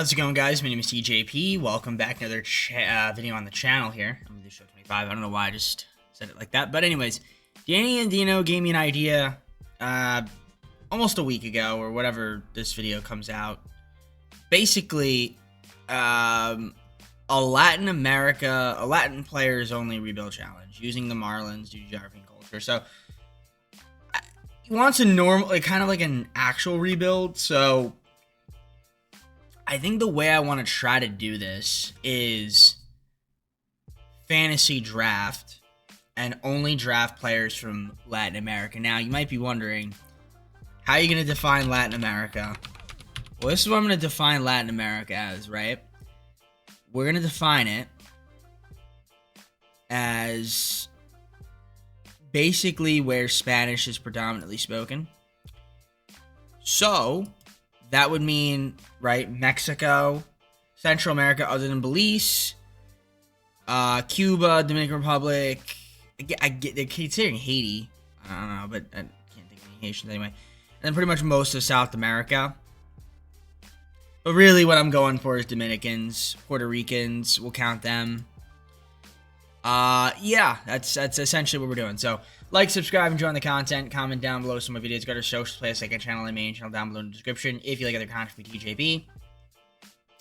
How's it going, guys? My name is TJP. Welcome back to another video on the channel here. I'm going to do show 25. I don't know why I just said it like that. But anyways, Danny and Dino gave me an idea almost a week ago or whatever this video comes out. Basically, a Latin players only rebuild challenge using the Marlins due to geography and culture. So he wants a normal, kind of like an actual rebuild. So I think the way I want to try to do this is fantasy draft and only draft players from Latin America. Now, you might be wondering, how are you going to define Latin America? Well, this is what I'm going to define Latin America as, right? We're going to define it as basically where Spanish is predominantly spoken. So that would mean, right, Mexico, Central America other than Belize, Cuba, Dominican Republic. I get they keep saying Haiti. I don't know, but I can't think of any Haitians anyway. And then pretty much most of South America. But really what I'm going for is Dominicans, Puerto Ricans. We'll count them. Yeah, that's essentially what we're doing. So, like, subscribe, enjoy the content, comment down below some of my videos. Go to social play, second channel, and main channel down below in the description. If you like other content for TJB,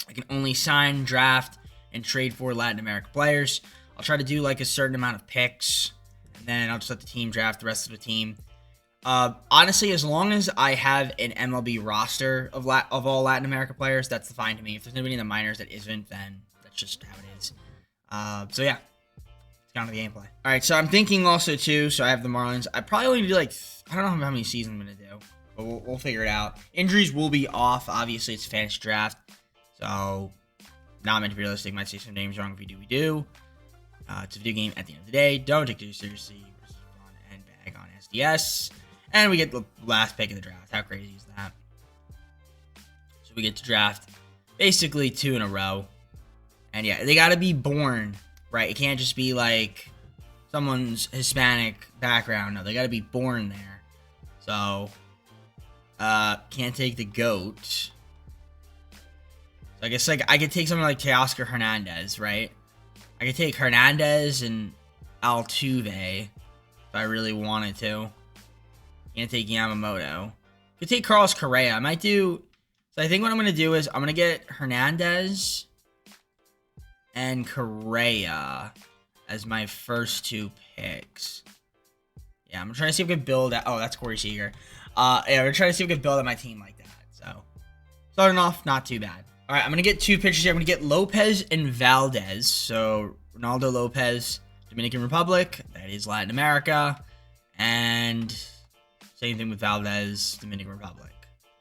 I can only sign, draft, and trade for Latin American players. I'll try to do like a certain amount of picks, and then I'll just let the team draft the rest of the team. Honestly, as long as I have an MLB roster of all Latin America players, that's fine to me. If there's anybody in the minors that isn't, then that's just how it is. So yeah. Down to the gameplay. All right, so I'm thinking also too. So I have the Marlins. I probably only do like I don't know how many seasons I'm gonna do, but we'll figure it out. Injuries will be off. Obviously, it's fantasy draft, so not meant to be realistic. Might say some names wrong. If we do. It's a video game. At the end of the day, don't take it too seriously. Versus fun and bag on SDS, and we get the last pick of the draft. How crazy is that? So we get to draft basically 2 in a row, and yeah, they got to be born. Right, it can't just be like someone's Hispanic background. No, they got to be born there. So, can't take the GOAT. So I guess like I could take something like Teoscar Hernandez, right? I could take Hernandez and Altuve if I really wanted to. Can't take Yamamoto. Could take Carlos Correa. I might do. So I think what I'm gonna do is I'm gonna get Hernandez and Correa as my first 2 picks. Yeah, I'm trying to see if we can build that. Oh, that's Corey Seager. Yeah, we're trying to see if we can build up my team like that. So, starting off, not too bad. All right, I'm going to get 2 pitchers here. I'm going to get Lopez and Valdez. So, Ronaldo Lopez, Dominican Republic. That is Latin America. And same thing with Valdez, Dominican Republic.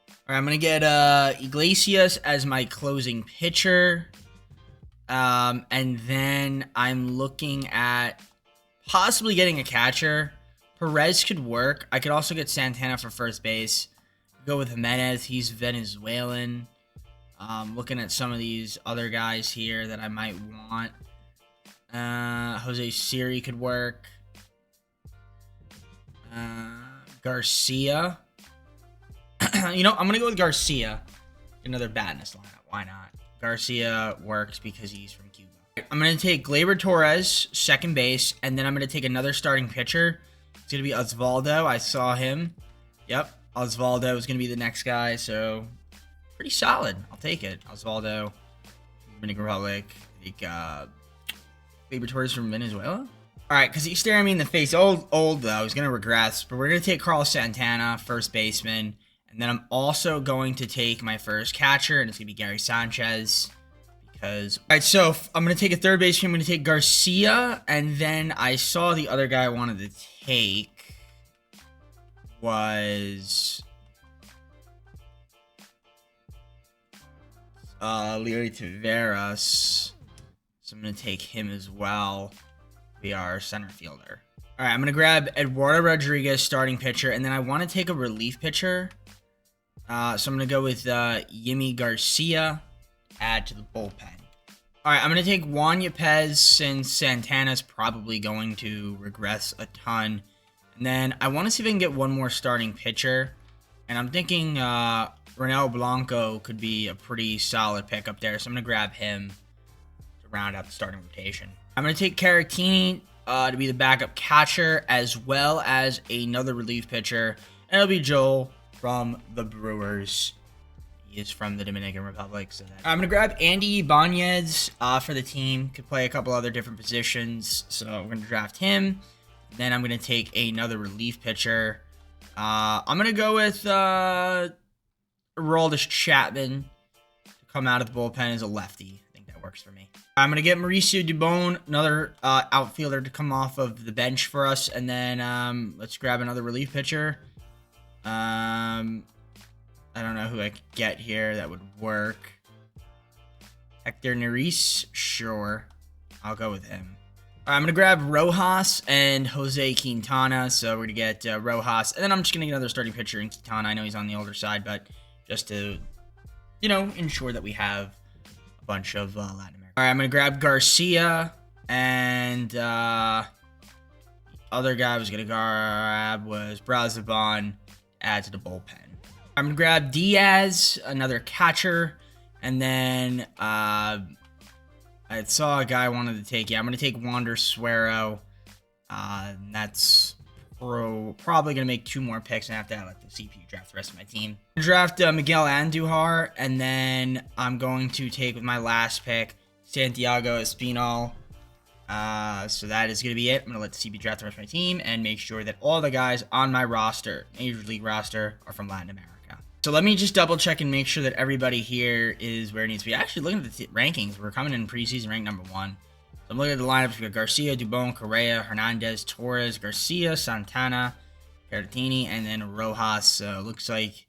All right, I'm going to get Iglesias as my closing pitcher. And then I'm looking at possibly getting a catcher. Perez could work. I could also get Santana for first base. Go with Jimenez. He's Venezuelan. Looking at some of these other guys here that I might want. Jose Siri could work. Garcia. You know, I'm going to go with Garcia. Another bat in this lineup. Why not? Garcia works because he's from Cuba. I'm going to take Gleyber Torres, second base, and then I'm going to take another starting pitcher. It's going to be Osvaldo. I saw him. Yep, Osvaldo is going to be the next guy, so pretty solid. I'll take it. Osvaldo, Dominican Republic. I think Gleyber Torres from Venezuela. All right, because he's staring me in the face. Old though. He's going to regress, but we're going to take Carlos Santana, first baseman. And then I'm also going to take my first catcher, and it's going to be Gary Sanchez. Because, all right, so I'm going to take a third baseman. I'm going to take Garcia. And then I saw the other guy I wanted to take was Leody Taveras. So I'm going to take him as well. Be our center fielder. All right, I'm going to grab Eduardo Rodriguez, starting pitcher. And then I want to take a relief pitcher. So I'm going to go with Yimi Garcia, add to the bullpen. All right, I'm going to take Juan Yepez since Santana's probably going to regress a ton. And then I want to see if I can get one more starting pitcher. And I'm thinking Ronel Blanco could be a pretty solid pick up there, so I'm going to grab him to round out the starting rotation. I'm going to take Caratini to be the backup catcher, as well as another relief pitcher, and it'll be Joel from the Brewers. He is from the Dominican Republic. So I'm going to grab Andy Ibanez for the team. Could play a couple other different positions, so we're going to draft him. Then I'm going to take another relief pitcher. I'm going to go with Aroldis Chapman to come out of the bullpen as a lefty. I think that works for me. I'm going to get Mauricio Dubon, another outfielder, to come off of the bench for us. And then let's grab another relief pitcher. I don't know who I could get here that would work. Hector Neris? Sure. I'll go with him. I'm going to grab Rojas and Jose Quintana. So we're going to get Rojas. And then I'm just going to get another starting pitcher in Quintana. I know he's on the older side, but just to, ensure that we have a bunch of Latin America. All right, I'm going to grab Garcia. And the other guy I was going to grab was Brazaban. Add to the bullpen. I'm going to grab Diaz, another catcher. And then I saw a guy I wanted to take. Yeah, I'm going to take Wander Suero. That's probably going to make 2 more picks, and after that, let the CPU draft the rest of my team. Draft Miguel Andujar, and then I'm going to take, with my last pick, Santiago Espinal. So that is going to be it. I'm going to let the CP draft the rest of my team and make sure that all the guys on my roster, Major League roster, are from Latin America. So let me just double check and make sure that everybody here is where it needs to be. Actually, looking at the rankings, we're coming in preseason ranked number 1. So I'm looking at the lineups. We got Garcia, Dubon, Correa, Hernandez, Torres, Garcia, Santana, Caratini, and then Rojas. So looks like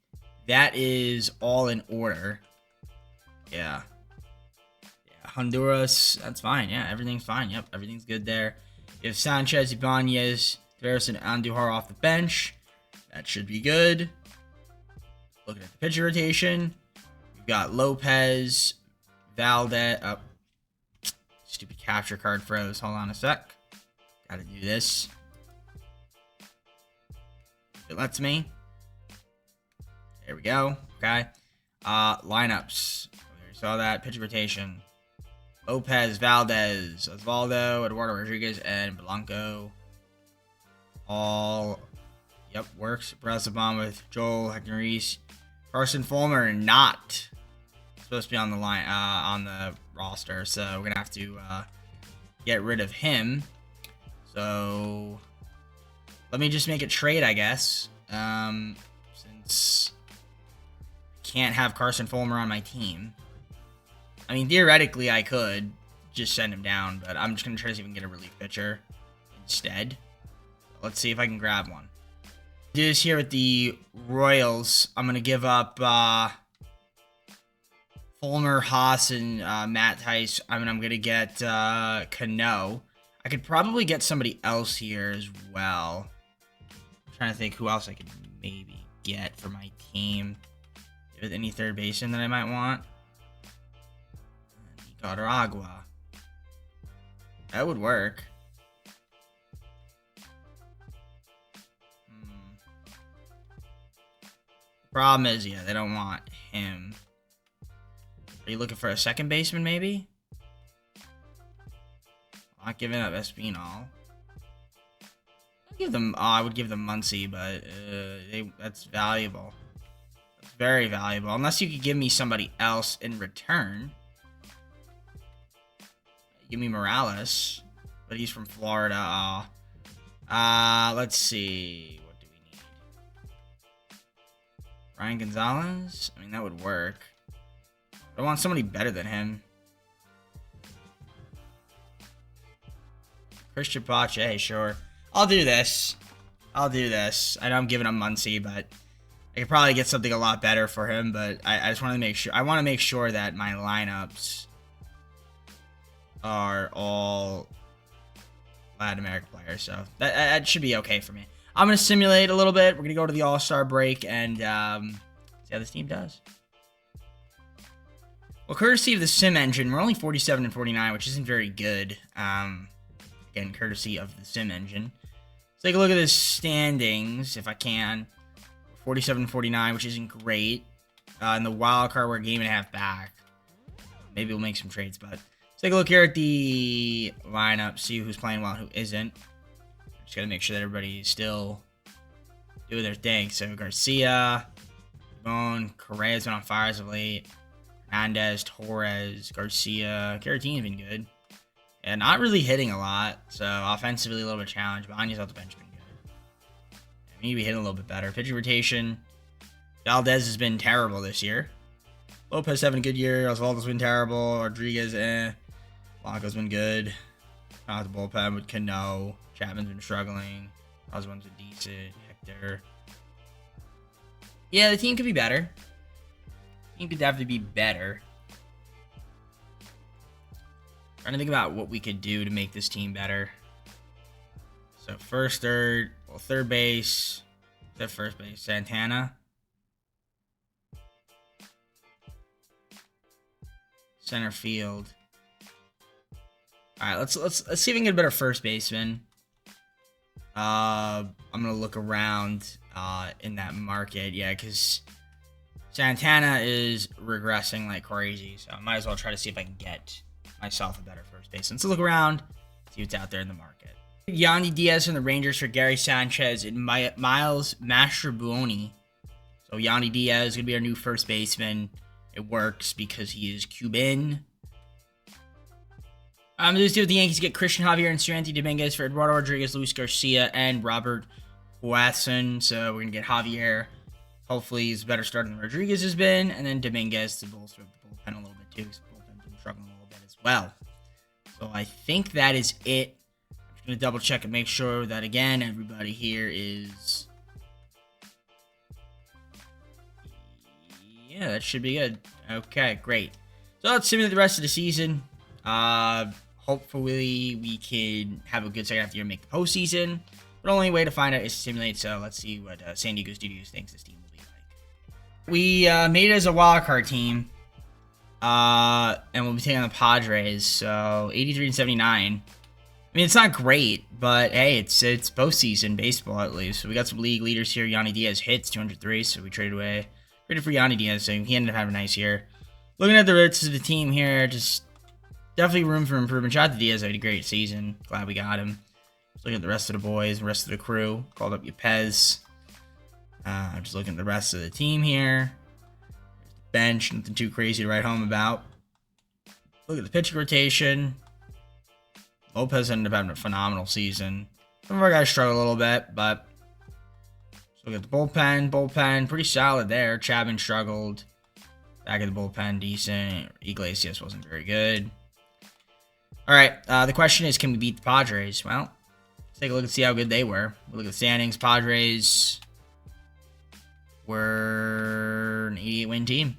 that is all in order. Yeah. Honduras, that's fine. Yeah, everything's fine. Yep, everything's good there. You have Sanchez, Ibanez, Tveros, and Andujar off the bench. That should be good. Looking at the pitcher rotation, we've got Lopez, Valdez. Oh, stupid capture card froze. Hold on a sec. Gotta do this. If it lets me. There we go. Okay. Lineups. We saw that. Pitcher rotation. Lopez, Valdez, Osvaldo, Eduardo Rodriguez, and Blanco. All, yep, works. Brazaban with Joel, Hector Reese. Carson Fulmer not supposed to be on the line, on the roster, so we're gonna have to get rid of him. So let me just make a trade, I guess. Since I can't have Carson Fulmer on my team. I mean, theoretically, I could just send him down, but I'm just going to try to see if we can get a relief pitcher instead. Let's see if I can grab one. Do this here with the Royals. I'm going to give up Fulmer, Haas, and Matt Tice. I'm going to get Cano. I could probably get somebody else here as well. I'm trying to think who else I could maybe get for my team. With any third baseman that I might want. Nicaragua. That would work. Problem is, yeah, they don't want him. Are you looking for a second baseman, maybe? I'm not giving up Espinal. I would give them Muncy, but that's valuable. That's very valuable. Unless you could give me somebody else in return. Give me Morales, but he's from Florida. Let's see. What do we need? Ryan Gonzalez? I mean, that would work. I want somebody better than him. Christian Pache, sure. I'll do this. I know I'm giving him Muncy, but I could probably get something a lot better for him, but I just want to make sure. I want to make sure that my lineups are all Latin American players, so that should be okay for me. I'm going to simulate a little bit. We're going to go to the All-Star break and see how this team does. Well, courtesy of the Sim Engine, we're only 47 and 49, which isn't very good. Again, courtesy of the Sim Engine. Let's take a look at the standings, if I can. 47 and 49, which isn't great. in the wild card. We're a game and a half back. Maybe we'll make some trades, but let's take a look here at the lineup, see who's playing well and who isn't. Just got to make sure that everybody's still doing their thing. So Garcia, Bone, Correa's been on fire as of late. Hernandez, Torres, Garcia, Caratini's been good. And not really hitting a lot, so offensively a little bit challenged, but Anya's off the bench been good. Maybe hitting a little bit better. Pitching rotation, Valdez has been terrible this year. Lopez having a good year. Osvaldo's been terrible. Rodriguez, Blanco's been good. Not the bullpen with Cano. Chapman's been struggling. Oswald's been decent. Hector. Yeah, the team could be better. The team could definitely be better. Trying to think about what we could do to make this team better. So first, third, well, third base. Except first base, Santana. Center field. All right, let's see if we can get a better first baseman. I'm gonna look around in that market, yeah, because Santana is regressing like crazy. So I might as well try to see if I can get myself a better first baseman. So look around, see what's out there in the market. Yandy Diaz from the Rangers for Gary Sanchez and Miles Mastrobuoni. So Yandy Diaz is gonna be our new first baseman. It works because he is Cuban. Let's see what the Yankees get. Christian Javier and Sandy Dominguez for Eduardo Rodriguez, Luis Garcia, and Robert Puason. So we're going to get Javier. Hopefully he's a better starter than Rodriguez has been. And then Dominguez to bolster the bullpen a little bit too, because the bullpen's been struggling a little bit as well. So I think that is it. I'm just going to double check and make sure that, again, everybody here is... Yeah, that should be good. Okay, great. So let's simulate the rest of the season. Hopefully we can have a good second half of the year and make the postseason. But the only way to find out is to simulate. So let's see what San Diego Studios thinks this team will be like. We made it as a wildcard team. And we'll be taking on the Padres. So 83 and 79. I mean, it's not great, but hey, it's postseason baseball at least. So we got some league leaders here. Yandy Diaz hits 203, so we traded for Yandy Diaz, so he ended up having a nice year. Looking at the rest of the team here, just definitely room for improvement. Shout out to Diaz, had a great season. Glad we got him. Just looking at the rest of the boys, the rest of the crew. Called up Yepez. Just looking at the rest of the team here. Bench, nothing too crazy to write home about. Look at the pitching rotation. Lopez ended up having a phenomenal season. Some of our guys struggled a little bit, but look at the bullpen, pretty solid there. Chapman struggled. Back at the bullpen, decent. Iglesias wasn't very good. All right, the question is, can we beat the Padres? Well, let's take a look and see how good they were. We'll look at the standings. Padres were an 88-win team.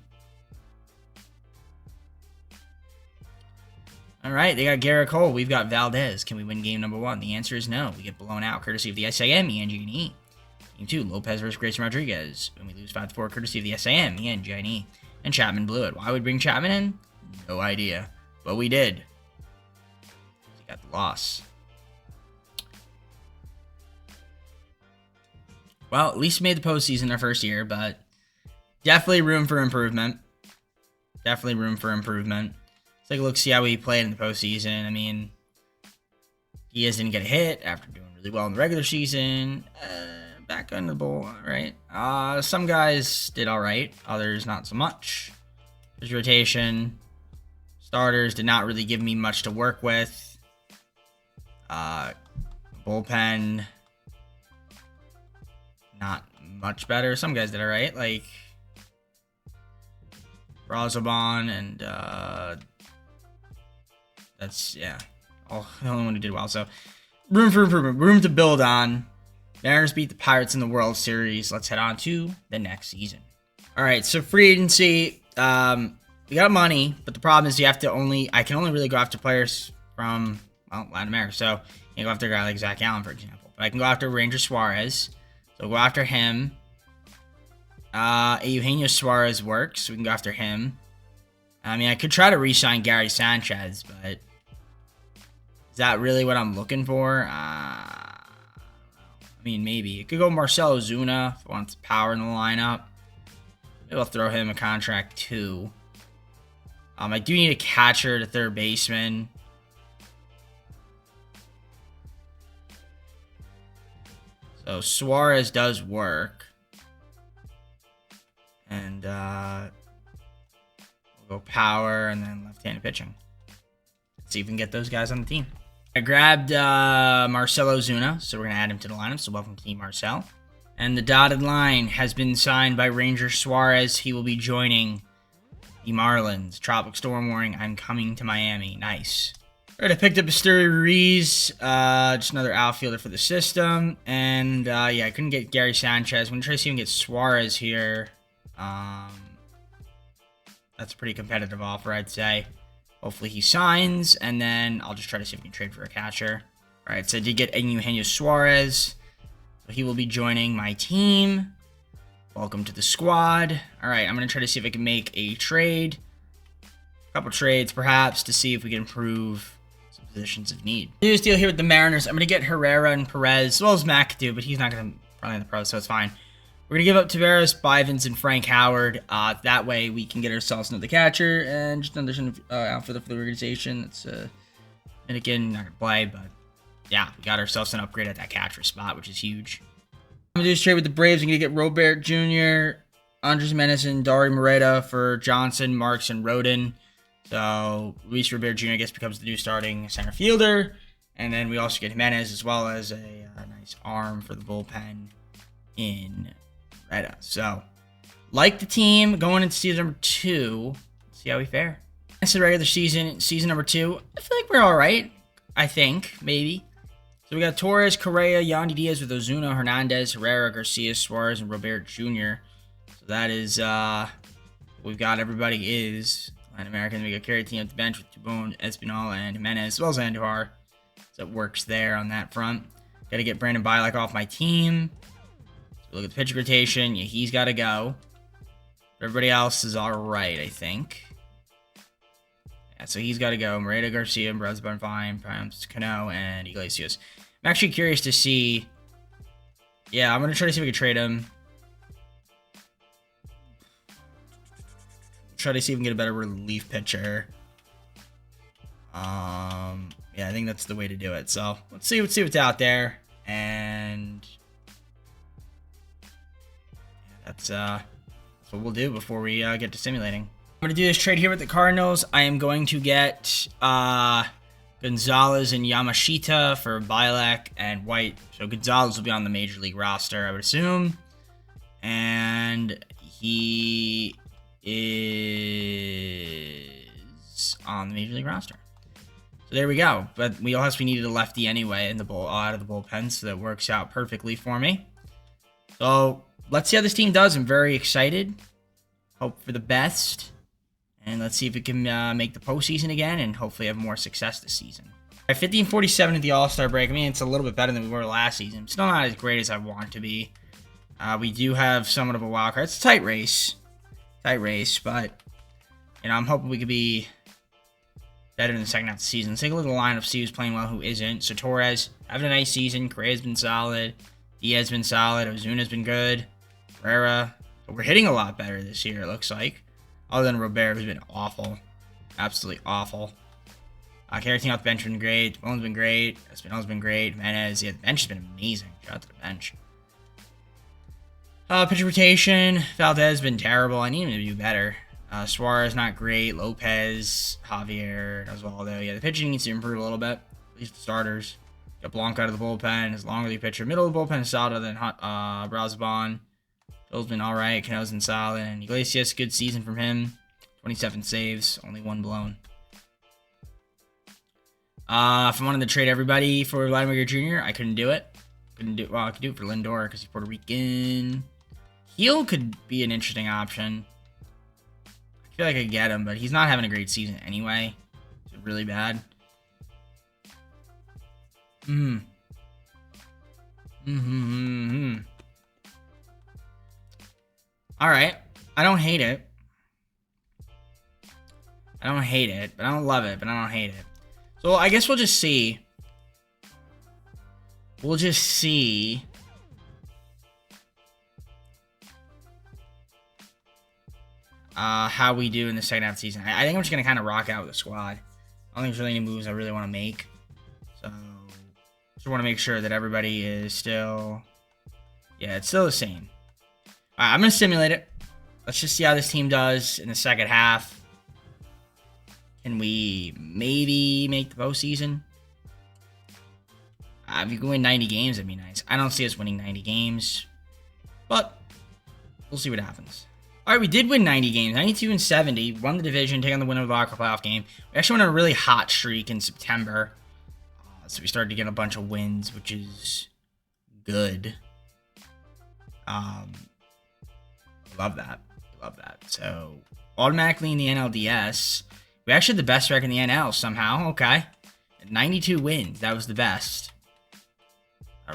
All right, they got Garrett Cole. We've got Valdez. Can we win game number 1? The answer is no. We get blown out, courtesy of the SAM, ENG&E. Game 2, Lopez versus Grayson Rodriguez. And we lose 5-4, courtesy of the SAM, ENG&E. And Chapman blew it. Why would we bring Chapman in? No idea. But we did. He got the loss. Well, at least we made the postseason our first year, but definitely room for improvement. Definitely room for improvement. Let's take a look, see how we played in the postseason. I mean, Diaz didn't get a hit after doing really well in the regular season. Back on the bowl, right? Some guys did all right, others not so much. His rotation, starters did not really give me much to work with. Bullpen, not much better. Some guys did all right, like Brazoban, and that's, yeah, the only one who did well. So room for improvement, room to build on. Mariners beat the Pirates in the World Series. Let's head on to the next season. All right, so free agency. We got money, but the problem is I can only really go after players from, well, Latin America. So you can go after a guy like Zach Allen, for example. But I can go after Ranger Suarez. So go after him. Eugenio Suarez works. We can go after him. I mean, I could try to re-sign Gary Sanchez, but is that really what I'm looking for? I mean, maybe. It could go Marcell Ozuna if I want power in the lineup. Maybe I'll throw him a contract too. I do need a catcher to third baseman. So Suarez does work. And we'll go power and then left-handed pitching. Let's see if we can get those guys on the team. I grabbed Marcell Ozuna, so we're going to add him to the lineup. So welcome to Team Marcell. And the dotted line has been signed by Ranger Suarez. He will be joining the Marlins. Tropic storm warning, I'm coming to Miami. Nice. All right, I picked up Asturi Ruiz, just another outfielder for the system. And yeah, I couldn't get Gary Sanchez. I'm going to try to see if we can get Suarez here. That's a pretty competitive offer, I'd say. Hopefully he signs, and then I'll just try to see if we can trade for a catcher. All right, so I did get Eugenio Suarez. So he will be joining my team. Welcome to the squad. All right, I'm going to try to see if I can make a trade. A couple trades, perhaps, to see if we can improve some positions of need. Do this deal here with the Mariners. I'm going to get Herrera and Perez, as well as McAdoo, but he's not going to probably in the pros, so it's fine. We're going to give up Taveras, Bivens, and Frank Howard. That way we can get ourselves another catcher and just another outfielder for the organization. That's and again, not going to play, but yeah, we got ourselves an upgrade at that catcher spot, which is huge. I'm going to do this trade with the Braves. I'm going to get Robert Jr., Andres Menes, and Dari Moreta for Johnson, Marks, and Rodin. So Luis Robert Jr., I guess, becomes the new starting center fielder. And then we also get Jimenez as well as a nice arm for the bullpen in Reda. So, like the team going into season number 2. Let's see how we fare. This is regular season number 2. I feel like we're all right. I think, maybe. So we got Torres, Correa, Yandy Diaz with Ozuna, Hernandez, Herrera, Garcia, Suarez, and Robert Jr. So that is what we've got. Everybody is Latin American. We got carry team at the bench with Tubon, Espinal, and Jimenez, as well as Andujar. So it works there on that front. Got to get Brandon Bilek off my team. Look at the pitch rotation. Yeah, he's got to go. Everybody else is all right, I think. Yeah, so he's got to go. Moreta, Garcia, Brasban, Fine, Primes, Cano, and Iglesias. I'm actually curious to see. Yeah, I'm going to try to see if we can trade him. Try to see if we can get a better relief pitcher. Yeah, I think that's the way to do it. So let's see what's out there. And that's what we'll do before we get to simulating. I'm going to do this trade here with the Cardinals. I am going to get Gonzalez and Yamashita for Bilek and White. So Gonzalez will be on the Major League roster, I would assume. And he is on the Major League roster. So there we go. But we also needed a lefty anyway in the out of the bullpen, so that works out perfectly for me. So let's see how this team does. I'm very excited. Hope for the best. And let's see if we can make the postseason again and hopefully have more success this season. All right, 50-47 at the All-Star break. I mean, it's a little bit better than we were last season. Still not as great as I want to be. We do have somewhat of a wild card. It's a tight race. But, you know, I'm hoping we could be better in the second half of the season. Let's take a look at the lineup, see who's playing well, who isn't. So Torres, having a nice season. Correa's been solid. Diaz been solid. Ozuna's been good. Herrera. But we're hitting a lot better this year, it looks like. Other than Robert, who's been awful. Absolutely awful. Carrying out the bench has been great. Bone's been great. Espinal's been great. Menez, yeah, the bench has been amazing. Shout out to the bench. Pitcher rotation. Valdez has been terrible. I need him to do better. Suarez, not great. Lopez, Javier, Osvaldo. Yeah, the pitching needs to improve a little bit. At least the starters. Got Blanco out of the bullpen. His long relief pitcher. Middle of the bullpen is solid than Brasban. Phil's been alright. Cano's been solid. And Iglesias, good season from him. 27 saves. Only one blown. If I wanted to trade everybody for Vladimir Jr., I couldn't do it. Well, I could do it for Lindor because he's Puerto Rican. Heel could be an interesting option. I feel like I could get him, but he's not having a great season anyway. It's really bad. Alright. I don't hate it. But I don't love it, but I don't hate it. So I guess we'll just see. how we do in the second half of the season. I think I'm just going to kind of rock out with the squad. I don't think there's really any moves I really want to make. So, just want to make sure that everybody is still... Yeah, it's still the same. All right, I'm going to simulate it. Let's just see how this team does in the second half. Can we maybe make the postseason? If you can win 90 games, that'd be nice. I don't see us winning 90 games, but we'll see what happens. All right, we did win 90 games, 92 and 70. Won the division, take on the winner of the Locker playoff game. We actually went on a really hot streak in September, so we started to get a bunch of wins, which is good. Love that. Love that. So automatically in the NLDS, we actually had the best record in the NL somehow. Okay, 92 wins. That was the best.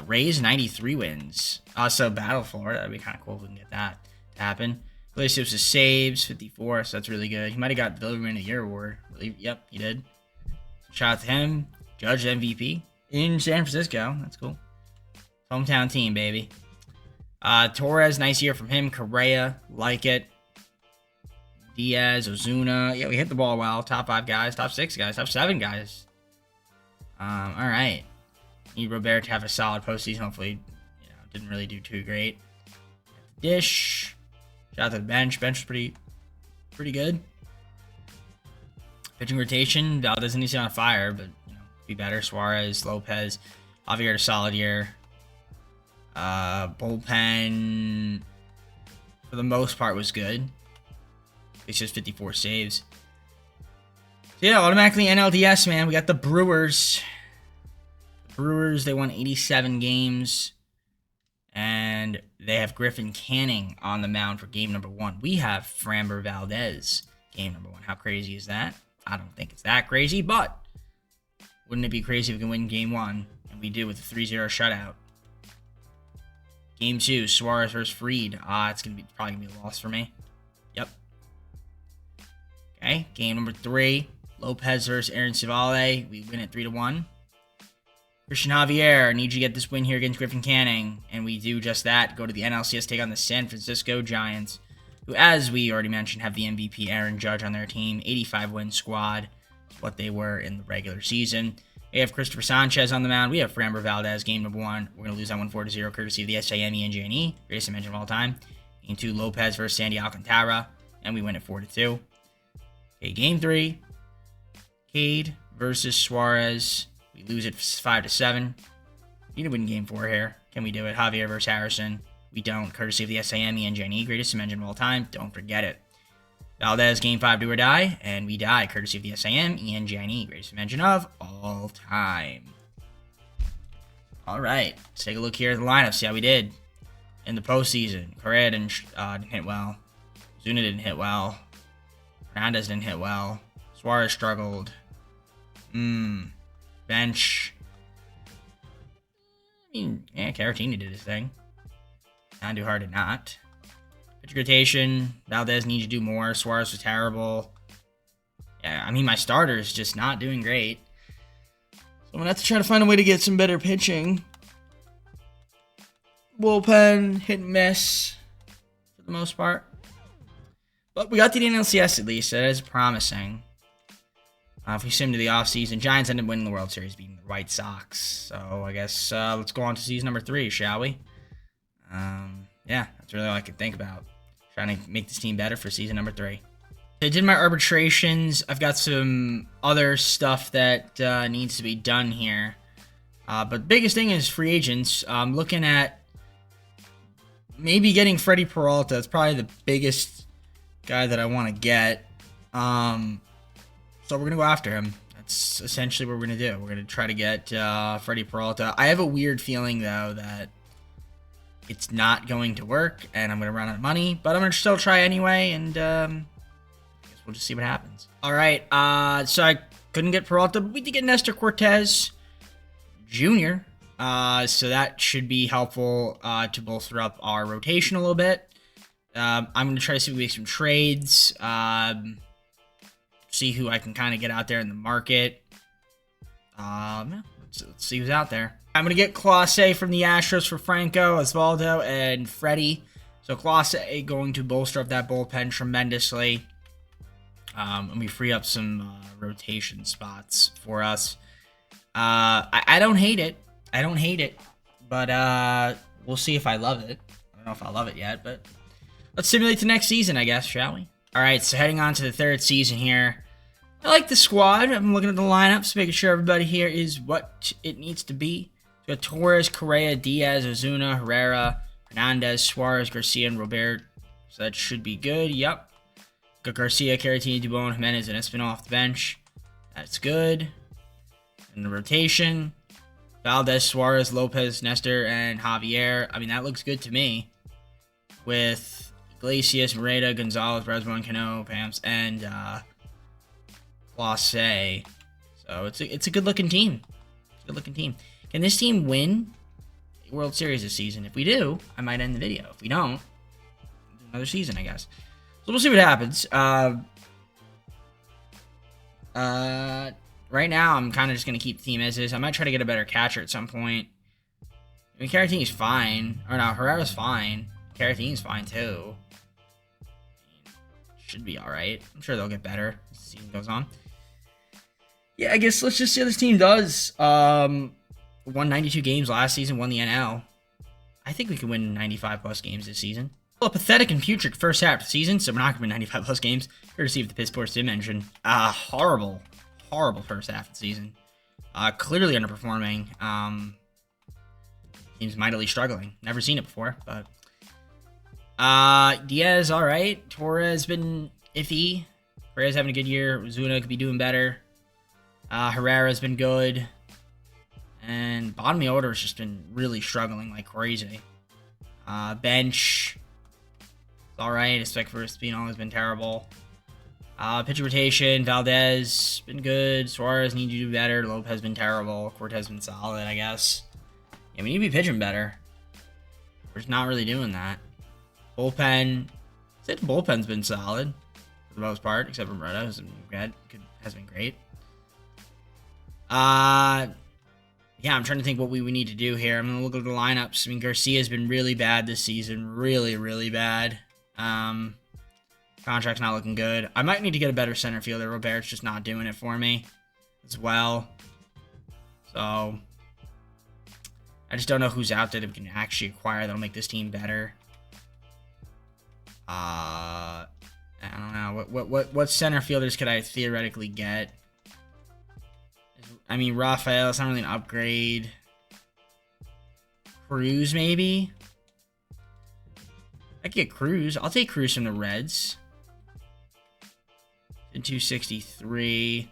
Rays 93 wins. Also Battle Florida. That'd be kind of cool if we can get that to happen. Glacios saves 54, so that's really good. He might have got the Delivery Man of the Year award. Yep, he did. Shout out to him. Judge MVP in San Francisco. That's cool. Hometown team, baby. Torres, nice year from him. Correa, like it. Diaz, Ozuna. Yeah, we hit the ball well. Top 5 guys, top 6 guys, top 7 guys. All right. Need Robert to have a solid postseason. Hopefully, didn't really do too great. Dish. Shout out to the bench. Bench was pretty good. Pitching rotation. Valdez needs to be on fire, but be better. Suarez, Lopez, Javier had a solid year. Bullpen, for the most part, was good. It's just 54 saves. So yeah, automatically NLDS, man. We got the Brewers. Brewers, they won 87 games. And they have Griffin Canning on the mound for game number 1. We have Framber Valdez, game number 1. How crazy is that? I don't think it's that crazy, but wouldn't it be crazy if we can win game 1? And we do with a 3-0 shutout. Game 2, Suarez versus Fried. It's probably gonna be a loss for me. Yep. Okay, game number 3, Lopez versus Aaron Civale. We win it 3-1. Christian Javier, I need you to get this win here against Griffin Canning. And we do just that. Go to the NLCS, take on the San Francisco Giants, who, as we already mentioned, have the MVP Aaron Judge on their team. 85-win squad is what they were in the regular season. We have Christopher Sanchez on the mound. We have Framber Valdez, game number 1. We're going to lose that one 4-0, courtesy of the SAM ENJNE, greatest invention of all time. Game 2, Lopez versus Sandy Alcantara, and we win it 4-2. Okay, game 3, Cade versus Suarez. We lose it 5-7. We need to win game 4 here. Can we do it? Javier versus Harrison. We don't, courtesy of the SAM ENJNE, greatest invention of all time. Don't forget it. Valdez, game 5, do or die, and we die, courtesy of the SAM ENJNE, greatest invention of all time. All right, let's take a look here at the lineup, see how we did in the postseason. Correa didn't hit well. Zuna didn't hit well. Hernandez didn't hit well. Suarez struggled. Bench. I mean, yeah, Caratini did his thing. Not too hard to not. Pitch rotation. Valdez needs to do more. Suarez was terrible. Yeah, I mean, my starter is just not doing great. So I'm going to have to try to find a way to get some better pitching. Bullpen, hit and miss for the most part. But we got the NLCS at least. That is promising. If we sim to the offseason, Giants ended up winning the World Series, beating the White Sox. So I guess let's go on to season number 3, shall we? Yeah, that's really all I could think about. Trying to make this team better for season number 3. I did my arbitrations. I've got some other stuff that needs to be done here. But the biggest thing is free agents. I'm looking at maybe getting Freddie Peralta. That's probably the biggest guy that I want to get. So we're going to go after him. That's essentially what we're going to do. We're going to try to get Freddie Peralta. I have a weird feeling, though, that it's not going to work, and I'm going to run out of money. But I'm going to still try anyway, and I guess we'll just see what happens. All right, so I couldn't get Peralta, but we did get Nestor Cortez Jr., so that should be helpful to bolster up our rotation a little bit. I'm going to try to see if we make some trades. See who I can kind of get out there in the market. Let's see who's out there. I'm going to get Clase from the Astros for Franco, Osvaldo, and Freddie. So Class A going to bolster up that bullpen tremendously. And we free up some rotation spots for us. I don't hate it. I don't hate it. But we'll see if I love it. I don't know if I love it yet, but let's simulate the next season, I guess, shall we? All right, so heading on to the third season here. I like the squad. I'm looking at the lineups, making sure everybody here is what it needs to be. We got Torres, Correa, Diaz, Ozuna, Herrera, Hernandez, Suarez, Garcia, and Robert. So that should be good. Yep. Got Garcia, Caratini, Dubon, Jimenez, and Espinal off the bench. That's good. In the rotation, Valdez, Suarez, Lopez, Nestor, and Javier. I mean, that looks good to me. With Iglesias, Moreta, Gonzalez, Bresman, Cano, Pamps, and Class A. So it's a good-looking team. It's a good-looking team. Can this team win the World Series this season? If we do, I might end the video. If we don't, another season, I guess. So we'll see what happens. Right now, I'm kind of just going to keep the team as is. I might try to get a better catcher at some point. I mean, Caratini's fine. Or no, Herrera's fine. Caratini's fine, too. Should be alright. I'm sure they'll get better as the season goes on. Yeah, I guess let's just see how this team does. Won 92 games last season, won the NL. I think we can win 95-plus games this season. Well, a pathetic and putrid first half of the season, so we're not going to win 95-plus games. Courtesy of the Piss Poor Sim Engine. Horrible first half of the season. Clearly underperforming. Team's mightily struggling. Never seen it before, but... Diaz, alright. Torres been iffy. Correa's having a good year. Ozuna could be doing better. Herrera's been good. And bottom of the order has just been really struggling like crazy. Bench. Alright. Expect for Espinal has been terrible. Pitcher rotation. Valdez been good. Suarez need to do better. Lopez been terrible. Cortez been solid, I guess. Yeah, we need to be pitching better. We're just not really doing that. Bullpen. I'd say the bullpen's been solid for the most part, except for Moreta, who's has been great. Yeah, I'm trying to think what we need to do here. I'm going to look at the lineups. I mean, Garcia's been really bad this season. Really, really bad. Contract's not looking good. I might need to get a better center fielder. Robert's just not doing it for me as well. So, I just don't know who's out there that we can actually acquire that'll make this team better. I don't know. What center fielders could I theoretically get? I mean, Rafael, it's not really an upgrade. Cruz, maybe? I could get Cruz. I'll take Cruz from the Reds. In 263.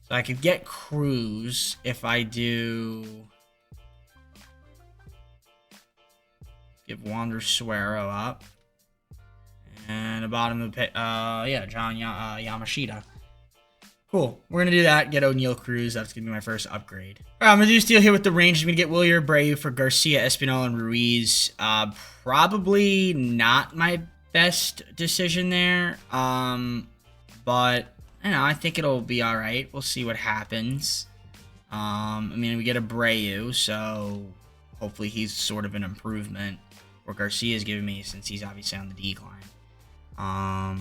So I could get Cruz if I do... Give Wander Suero up. And the bottom of the pit, yeah, John Yamashita. Cool. We're going to do that. Get O'Neal Cruz. That's going to be my first upgrade. All right, I'm going to do this deal here with the Rangers. I'm going to get Wilyer Abreu for Garcia, Espinal, and Ruiz. Probably not my best decision there. But, I don't know, I think it'll be all right. We'll see what happens. I mean, we get Abreu, so hopefully he's sort of an improvement. What Garcia's giving me since he's obviously on the decline. I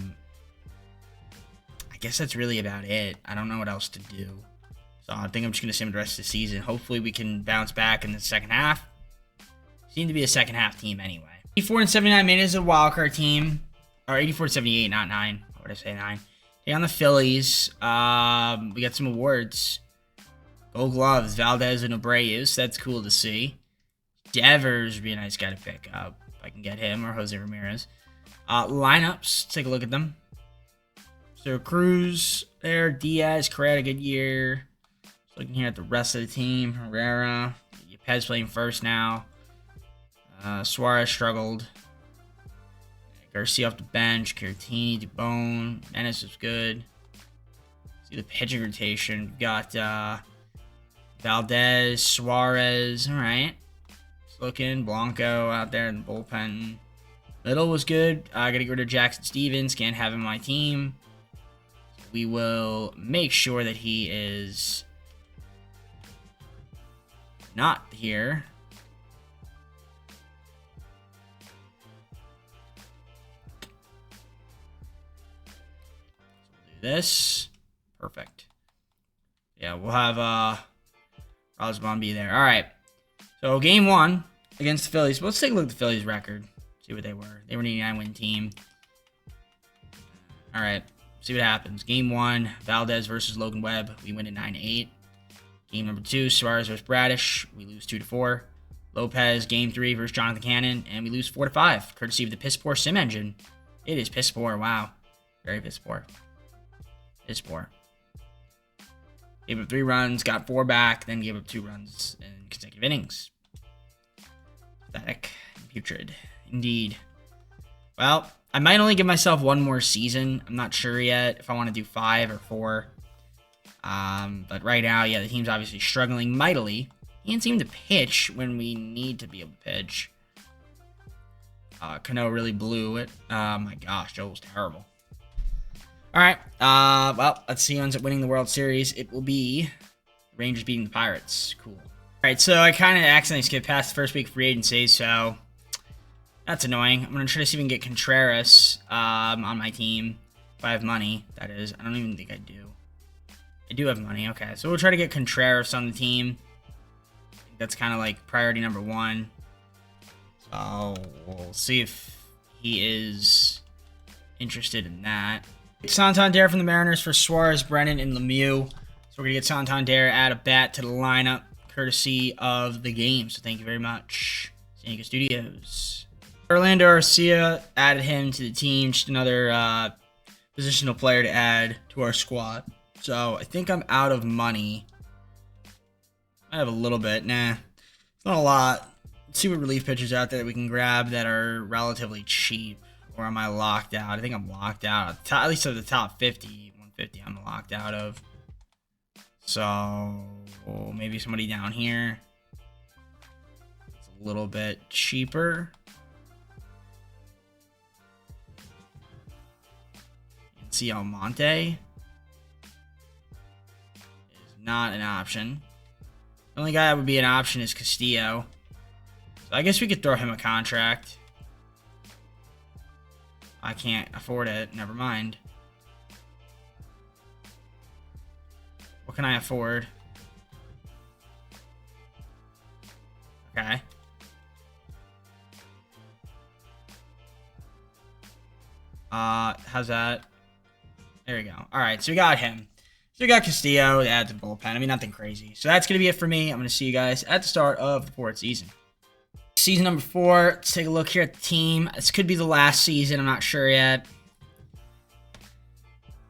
guess that's really about it. I don't know what else to do. So I think I'm just going to sim the rest of the season. Hopefully we can bounce back in the second half. Seem to be a second half team anyway. 84-79 made as a wildcard team. Or 84-78, not 9. What would I say, 9? Okay, on the Phillies, we got some awards. Gold Gloves, Valdez and Abreu. So that's cool to see. Devers would be a nice guy to pick up. If I can get him or Jose Ramirez. Lineups, take a look at them. So Cruz there, Diaz, Correa had a good year. Just looking here at the rest of the team. Herrera, Yepez playing first now. Suarez struggled. Garcia off the bench. Caratini, Dubon. Ennis was good. See the pitching rotation. We've got Valdez, Suarez. All right. Just looking. Blanco out there in the bullpen. Little was good. I got to get rid of Jackson Stevens. Can't have him on my team. We will make sure that he is not here. Do this. Perfect. Yeah, we'll have Osborne be there. All right. So game 1 against the Phillies. Let's take a look at the Phillies record. See what they were. They were an 89-win team. All right. See what happens. Game 1, Valdez versus Logan Webb. We win at 9-8. Game number 2, Suarez versus Bradish. We lose 2-4. Lopez, game 3 versus Jonathan Cannon, and we lose 4-5, courtesy of the piss poor sim engine. It is piss poor. Wow. Very piss poor. Piss poor. Gave up 3 runs, got 4 back, then gave up 2 runs in consecutive innings. Pathetic. Putrid. Indeed. Well, I might only give myself 1 more season. I'm not sure yet if I want to do 5 or 4. But right now, yeah, the team's obviously struggling mightily. He can't seem to pitch when we need to be able to pitch. Cano really blew it. Oh my gosh, Joe was terrible. All right. Well, let's see who ends up winning the World Series. It will be the Rangers beating the Pirates. Cool. All right, so I kind of accidentally skipped past the first week of free agency, so that's annoying. I'm going to try to see if we can get Contreras on my team. If I have money, that is. I don't even think I do. I do have money. Okay, so we'll try to get Contreras on the team. I think that's kind of like priority number 1. So we'll see if he is interested in that. Santander from the Mariners for Suarez, Brennan, and Lemieux. So we're going to get Santander add a bat to the lineup, courtesy of the game. So thank you very much, San Diego Studios. Orlando Arcia, added him to the team. Just another positional player to add to our squad. So I think I'm out of money. I have a little bit. Nah, it's not a lot. Let's see what relief pitchers out there that we can grab that are relatively cheap. Or am I locked out? I think I'm locked out. At least of the top 50, 150 I'm locked out of. So maybe somebody down here. It's a little bit cheaper. See Almonte is not an option. The only guy that would be an option is Castillo. So I guess we could throw him a contract. I can't afford it. Never mind. What can I afford? Okay. How's that? There we go. All right, so we got him. So we got Castillo to add to the bullpen. I mean, nothing crazy. So that's going to be it for me. I'm going to see you guys at the start of the 4th season. Season number 4. Let's take a look here at the team. This could be the last season. I'm not sure yet.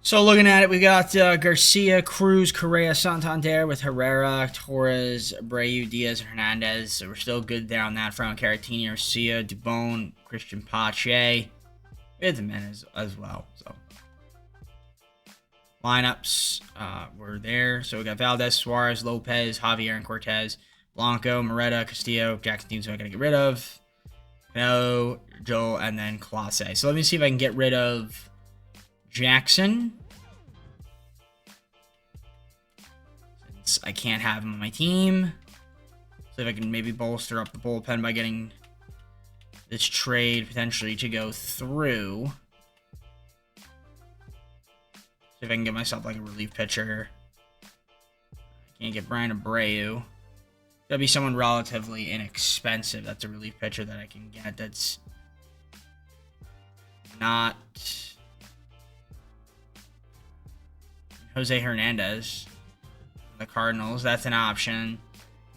So looking at it, we got Garcia, Cruz, Correa, Santander with Herrera, Torres, Abreu, Diaz, and Hernandez. So we're still good there on that front. Caratini, Arcia, Dubon, Christian Pache. We had the men as well. So lineups were there. So we got Valdez, Suarez, Lopez, Javier, and Cortez. Blanco, Moreta, Castillo, Jackson teams I gotta get rid of. No, Joel, and then Clase. So let me see if I can get rid of Jackson. Since I can't have him on my team. See if I can maybe bolster up the bullpen by getting this trade potentially to go through. See if I can get myself like a relief pitcher. I can't get Brian Abreu. Gotta be someone relatively inexpensive. That's a relief pitcher that I can get. That's not Jose Hernandez. The Cardinals. That's an option.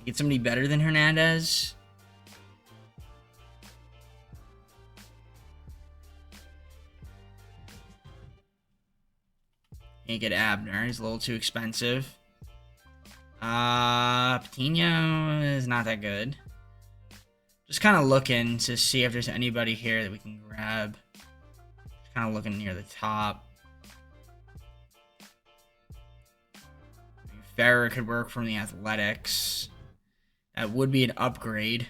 Get somebody better than Hernandez. Can't get Abner. He's a little too expensive. Patino is not that good. Just kind of looking to see if there's anybody here that we can grab. Just kind of looking near the top. Ferrer could work from the Athletics. That would be an upgrade.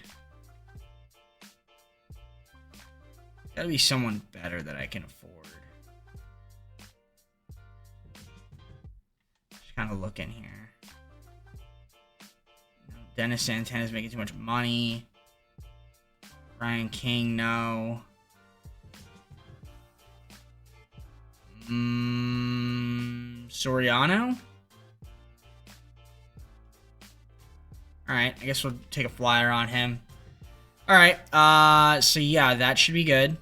Gotta be someone better that I can afford. Just kind of looking here. Dennis Santana's making too much money. Ryan King, no. Soriano? Alright, I guess we'll take a flyer on him. Alright, so yeah, that should be good.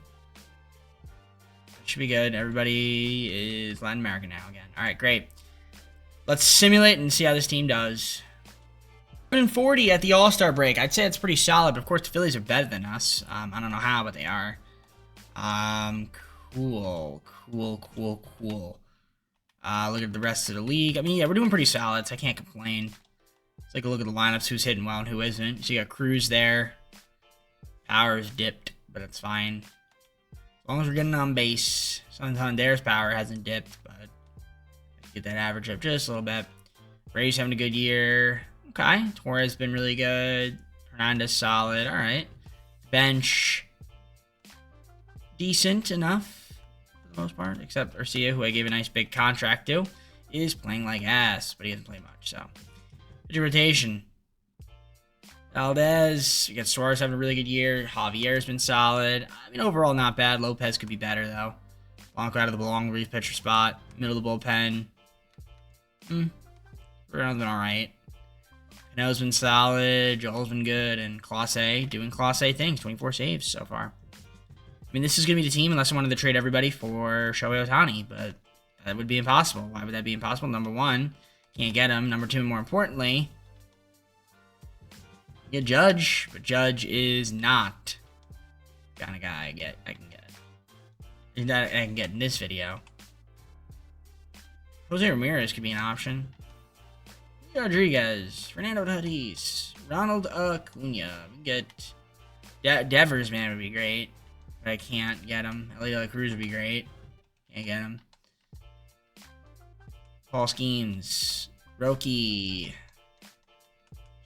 Should be good. Everybody is Latin American now again. Alright, great. Let's simulate and see how this team does. 140 at the All-Star break. I'd say it's pretty solid, but of course the Phillies are better than us. I don't know how, but they are. Cool. Look at the rest of the league. I mean, yeah, we're doing pretty solid, so I can't complain. Let's take a look at the lineups, who's hitting well and who isn't. So you got Cruz there. Power's dipped, but it's fine. As long as we're getting on base. Santander's power hasn't dipped, but get that average up just a little bit. Ray's having a good year. Okay. Torres been really good. Hernandez solid. All right. Bench. Decent enough for the most part. Except Arcia, who I gave a nice big contract to, is playing like ass, but he hasn't played much. So, pitcher rotation. Valdez. You got Suarez having a really good year. Javier's been solid. I mean, overall not bad. Lopez could be better, though. Blanco out of the long relief pitcher spot. Middle of the bullpen. Bruno's been alright. Cano's been solid. Joel's been good. And Class A doing Class A things. 24 saves so far. I mean, this is going to be the team unless I wanted to trade everybody for Shohei Ohtani. But that would be impossible. Why would that be impossible? Number one, can't get him. Number two, more importantly, get Judge. But Judge is not the kind of guy I can get. That I can get in this video. Jose Ramirez could be an option. Rodriguez, Fernando Tatis, Ronald Acuna. We can get Devers, man, would be great, but I can't get him. Elio Cruz would be great. Can't get him. Paul Skeens, Roki,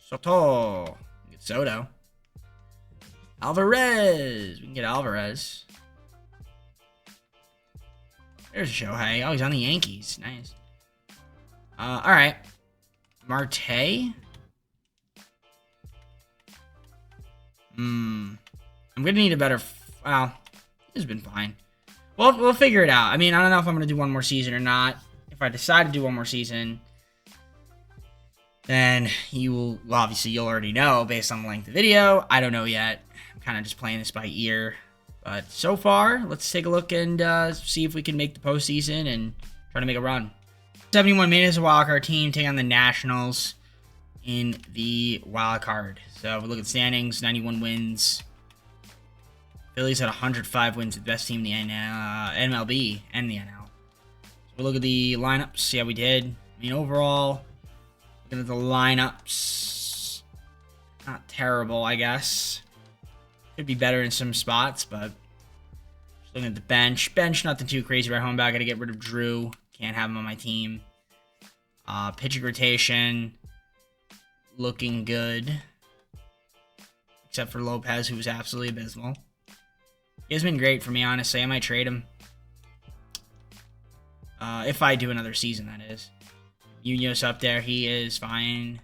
Soto. We can get Soto. Alvarez. We can get Alvarez. There's Shohei. Oh, he's on the Yankees. Nice. Alright. Marte? I'm gonna need a better... Well, this has been fine. We'll figure it out. I mean, I don't know if I'm gonna do one more season or not. If I decide to do one more season, then you will... Well, obviously, you'll already know based on the length of the video. I don't know yet. I'm kind of just playing this by ear. But so far, let's take a look and see if we can make the postseason and try to make a run. 71 made as a wildcard team, take on the Nationals in the wildcard. So if we look at the standings, 91 wins. Phillies had 105 wins, the best team in the MLB and the NL. So we look at the lineups, see how we did. I mean, overall, looking at the lineups, not terrible, I guess. Could be better in some spots, but just looking at the bench. Bench, nothing too crazy right home. Back, got to get rid of Drew. Can't have him on my team. Pitching rotation, looking good. Except for Lopez, who was absolutely abysmal. He has been great for me, honestly. I might trade him. If I do another season, that is. Munoz up there, he is fine.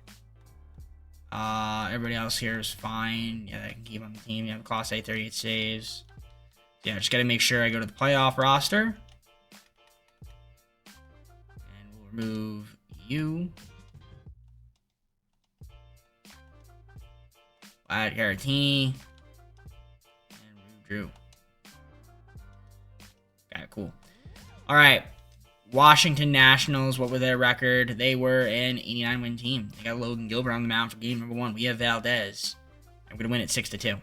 Everybody else here is fine. Yeah, I can keep on the team. You have Class A, 38 saves. Yeah, just got to make sure I go to the playoff roster. And we'll remove you. Add Caratini. And remove Drew. Okay, cool. All right. Washington Nationals, what were their record? They were an 89-win team. They got Logan Gilbert on the mound for game number 1. We have Valdez. I'm going to win it 6-2.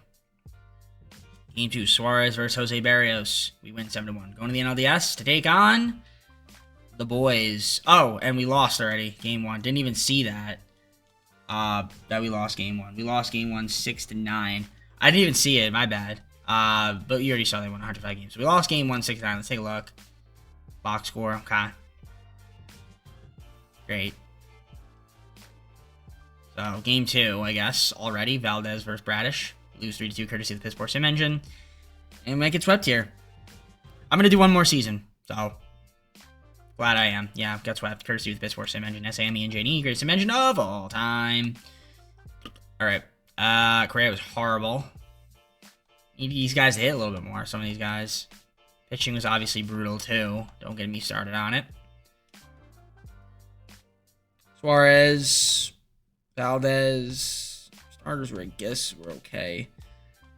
Game 2, Suarez versus Jose Barrios. We win 7-1. Going to the NLDS to take on the boys. Oh, and we lost already. Game 1. Didn't even see that. That we lost game 1. We lost game 1 6-9. I didn't even see it. My bad. But you already saw they won 105 games. So we lost game 1 6-9. Let's take a look. Box score, okay. Great. So, game 2, I guess, already. Valdez versus Bradish. Lose 3-2, courtesy of the Piss Poor Sim Engine. And we might get swept here. I'm going to do one more season, so glad I am. Yeah, got swept, courtesy of the Piss Poor Sim Engine. SAME and JD, greatest sim engine of all time. All right. Correa was horrible. Need these guys to hit a little bit more. Some of these guys. Pitching was obviously brutal too. Don't get me started on it. Suarez, Valdez. Starters were, I guess, were okay.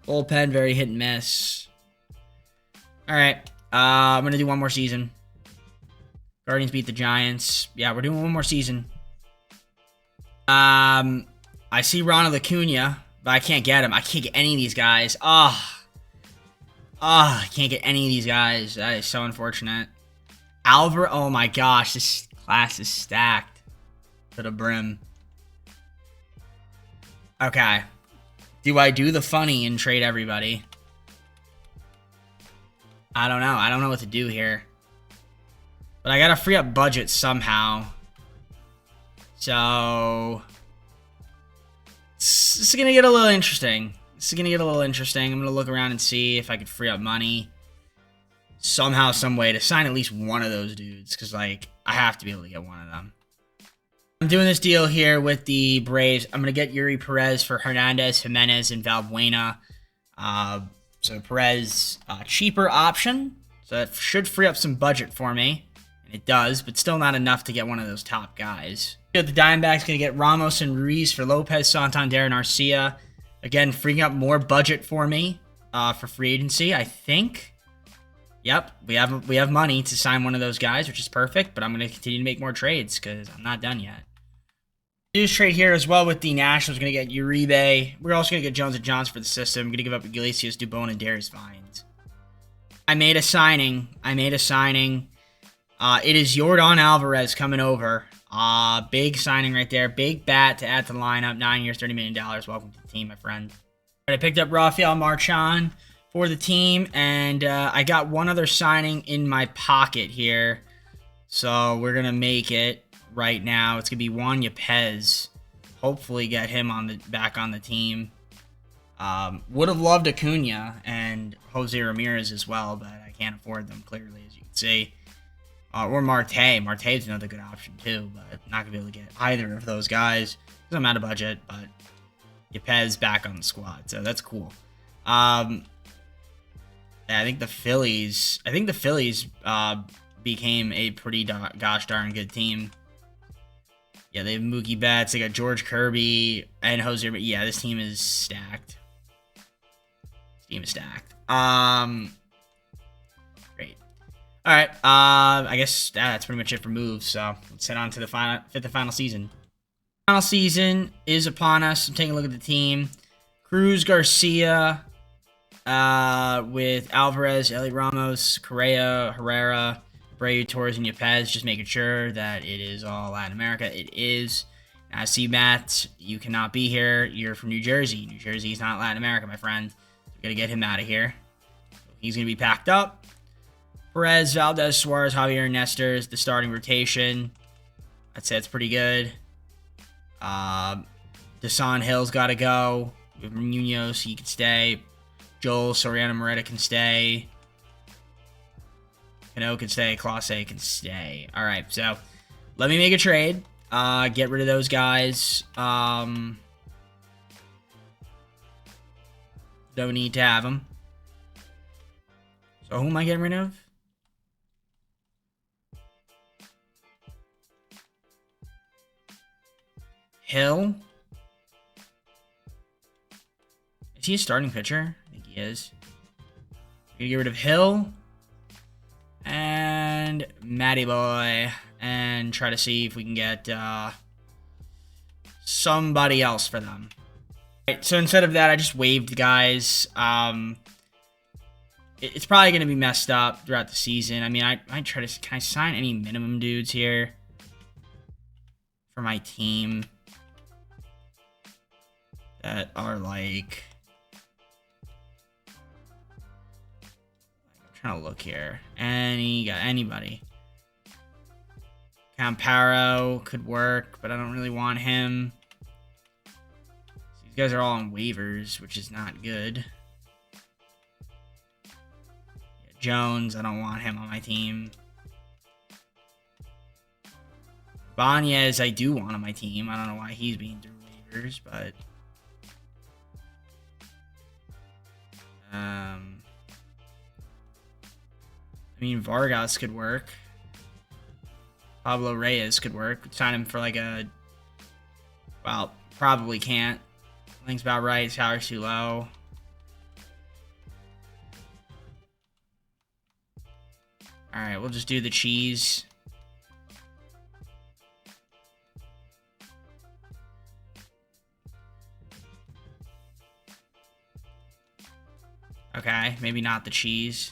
Bullpen, very hit and miss. All right. I'm going to do one more season. Guardians beat the Giants. Yeah, we're doing one more season. I see Ronald Acuna, but I can't get him. I can't get any of these guys. I can't get any of these guys. That is so unfortunate. Alvarez. Oh my gosh, this class is stacked to the brim. Okay. Do I do the funny and trade everybody? I don't know. I don't know what to do here. But I gotta free up budget somehow. So this is gonna get a little interesting. I'm gonna look around and see if I could free up money somehow, some way to sign at least one of those dudes. Because, like, I have to be able to get one of them. I'm doing this deal here with the Braves. I'm gonna get Yuri Perez for Hernandez, Jimenez, and Valbuena. So Perez, cheaper option. So that should free up some budget for me. And it does, but still not enough to get one of those top guys. The Diamondbacks going to get Ramos and Ruiz for Lopez, Santander, and Arcia. Again, freeing up more budget for me for free agency, I think. Yep, we have money to sign one of those guys, which is perfect. But I'm going to continue to make more trades because I'm not done yet. News trade here as well with the Nationals. Going to get Uribe. We're also going to get Jones and Johns for the system. Going to give up Iglesias, Dubon, and Darius Vines. I made a signing. It is Yordan Alvarez coming over. Big signing right there. Big bat to add to the lineup. 9 years, $30 million. Welcome to the team, my friend. I picked up Rafael Marchand for the team, and I got one other signing in my pocket here. So we're going to make it right now. It's going to be Juan Yepez. Hopefully get him back on the team. Would have loved Acuna and Jose Ramirez as well, but I can't afford them, clearly, as you can see. Or Marte. Marte's another good option, too, but not going to be able to get either of those guys because I'm out of budget, but Yepez back on the squad, so that's cool. Yeah, I think the Phillies became a pretty gosh darn good team. Yeah, they have Mookie Betts, they got George Kirby, and Jose. Yeah, this team is stacked. Great. All right. I guess that's pretty much it for moves. So let's head on to the final season. Final season is upon us. I'm taking a look at the team. Cruz, Garcia, with Alvarez, Elliot Ramos, Correa, Herrera, Abreu, Torres, and Yepez. Just making sure that it is all Latin America. It is. I see Matt. You cannot be here. You're from New Jersey. New Jersey is not Latin America, my friend. We're gonna get him out of here. He's gonna be packed up. Perez, Valdez, Suarez, Javier, Nestor's the starting rotation. I'd say it's pretty good. Desan Hill's got to go. We have Munoz, he can stay. Joel, Soriano, Moreta can stay. Cano can stay. Clase can stay. All right, so let me make a trade. Get rid of those guys. Don't need to have them. So who am I getting rid of? Hill. Is he a starting pitcher? I think he is. We're gonna get rid of Hill and Matty Boy and try to see if we can get somebody else for them. All right, so instead of that, I just waived guys. It's probably gonna be messed up throughout the season. I mean, I might try to. Can I sign any minimum dudes here for my team that are like? I'm trying to look here. Anybody? Camparo could work, but I don't really want him. These guys are all on waivers, which is not good. Yeah, Jones, I don't want him on my team. Banez, I do want on my team. I don't know why he's being through waivers, but I mean, Vargas could work. Pablo Reyes could work. Sign him for like a... Well, probably can't. Link's about right. Salary's too low. Alright, we'll just do the cheese. Okay, maybe not the cheese.